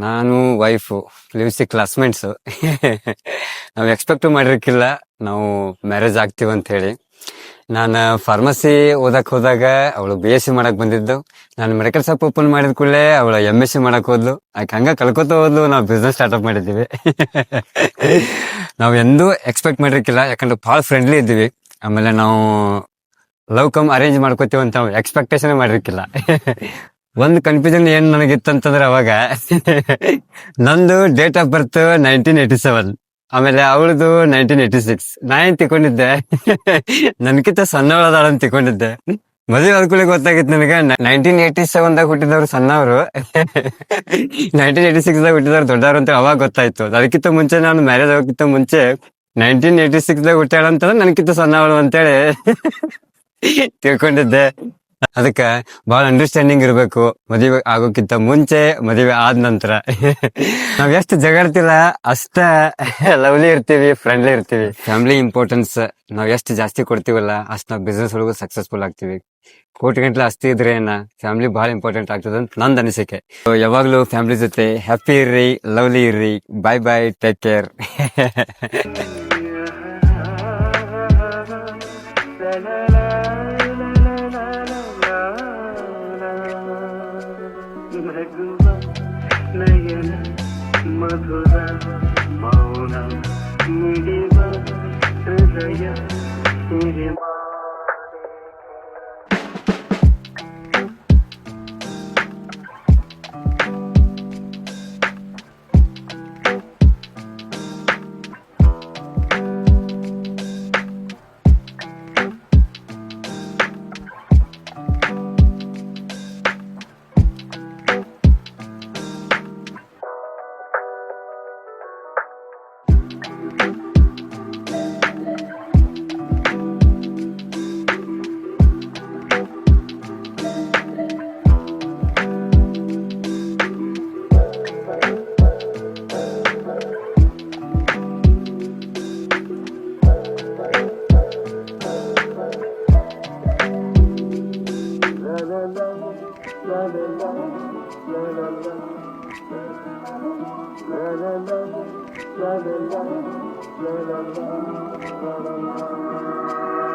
ನಾನು wife ಲಿವ್ಸಿ classmates. ನಾವು expect ಮಾಡಿರ್ಕಿಲ್ಲ ನಾವು ಮ್ಯಾರೇಜ್ ಆಗ್ತೀವಿ ಅಂತ ಹೇಳಿ. ನಾನು ಫಾರ್ಮಸಿ ಓದಕ್ ಹೋದಾಗ ಅವಳು BSc ಮಾಡಕ್ ಬಂದಿದ್ದು. ನಾನು ಮೆಡಿಕಲ್ ಶಾಪ್ ಓಪನ್ ಮಾಡಿದ ಕೂಡಲೇ ಅವಳು MSc ಮಾಡಕ್ ಹೋದ್ಲು. ಆಕೆ ಹಂಗ ಕಲ್ಕೋತ ಹೋದ್ಲು. ನಾವು ಬಿಸ್ನೆಸ್ ಸ್ಟಾರ್ಟ್ಅಪ್ ಮಾಡಿದ್ದೀವಿ. ನಾವು ಎಂದೂ ಎಕ್ಸ್ಪೆಕ್ಟ್ ಮಾಡಿರ್ಕಿಲ್ಲ, ಯಾಕಂದ್ರೆ ಭಾಳ ಫ್ರೆಂಡ್ಲಿ ಇದ್ದೀವಿ. ಆಮೇಲೆ ನಾವು ಲವ್ ಕಮ್ ಅರೇಂಜ್ ಮಾಡ್ಕೋತೀವಿ ಅಂತ ನಾವು ಎಕ್ಸ್ಪೆಕ್ಟೇಷನ್ ಮಾಡಿರ್ಕಿಲ್ಲ. ಒಂದು ಕನ್ಫ್ಯೂಷನ್ ಏನ್ ನನಗಿತ್ತಂತಂದ್ರೆ ಅವಾಗ ನಂದು ಡೇಟ್ ಆಫ್ ಬರ್ತ್ 1987, ಆಮೇಲೆ ಅವಳದು 1986. ನಾ ಏನ್ ತಿಳ್ಕೊಂಡಿದ್ದೆ ನನ್ಕಿಂತ ಸಣ್ಣವಳದಾಳ ಅಂತ ತಿಳ್ಕೊಂಡಿದ್ದೆ. ಮದುವೆ ಆದ್ಕೂಲೆ ಗೊತ್ತಾಗಿತ್ತು ನನಗೆ 1987ದಾಗ ಹುಟ್ಟಿದವ್ರು ಸಣ್ಣವರು, 1986ದಾಗ ಹುಟ್ಟಿದವ್ರು ದೊಡ್ಡವ್ರು ಅಂತ ಅವಾಗ ಗೊತ್ತಾಯ್ತು. ಅದಕ್ಕಿಂತ ಮುಂಚೆ ನಾನು ಮ್ಯಾರೇಜ್ ಆಗೋಕ್ಕಿಂತ ಮುಂಚೆ 1986ದಾಗ ಹುಟ್ಟಾಳ ಅಂತಂದ್ರೆ ನನಗಿಂತ ಸಣ್ಣವಳು ಅಂತೇಳಿ ತಿಳ್ಕೊಂಡಿದ್ದೆ. ಅದಕ್ಕ ಬಹಳ ಅಂಡರ್ಸ್ಟ್ಯಾಂಡಿಂಗ್ ಇರ್ಬೇಕು, ಮದುವೆ ಆಗೋಕ್ಕಿಂತ ಮುಂಚೆ, ಮದುವೆ ಆದ ನಂತರ. ನಾವ್ ಎಷ್ಟು ಜಗಾಡ್ತಿಲ್ಲ ಅಷ್ಟ ಲವ್ಲಿ ಇರ್ತೀವಿ, ಫ್ರೆಂಡ್ಲಿ ಇರ್ತೀವಿ. ಫ್ಯಾಮಿಲಿ ಇಂಪಾರ್ಟೆನ್ಸ್ ನಾವ್ ಎಷ್ಟು ಜಾಸ್ತಿ ಕೊಡ್ತೀವಲ್ಲ ಅಷ್ಟ್ ನಾವ್ ಬಿಸ್ನೆಸ್ ಒಳಗೂ ಸಕ್ಸಸ್ಫುಲ್ ಆಗ್ತೀವಿ. ಕೋಟಿ ಗಂಟ್ಲೆ ಆಸ್ತಿ ಇದ್ರೆ ಫ್ಯಾಮಿಲಿ ಬಹಳ ಇಂಪಾರ್ಟೆಂಟ್ ಆಗ್ತದೆ ಅಂತ ನಂದ್ ಅನಿಸಿಕೆ. ಯಾವಾಗ್ಲೂ ಫ್ಯಾಮಿಲಿ ಜೊತೆ ಹ್ಯಾಪಿ ಇರ್ರಿ, ಲವ್ಲಿ ಇರ್ರಿ. ಬಾಯ್ ಬಾಯ್, ಟೇಕ್ ಕೇರ್. ನಯನ ಮಧುರ ಮೌನ ಮಿಡಿವ ಹೃದಯ ಸಿರಿಮ la la la la la la la la la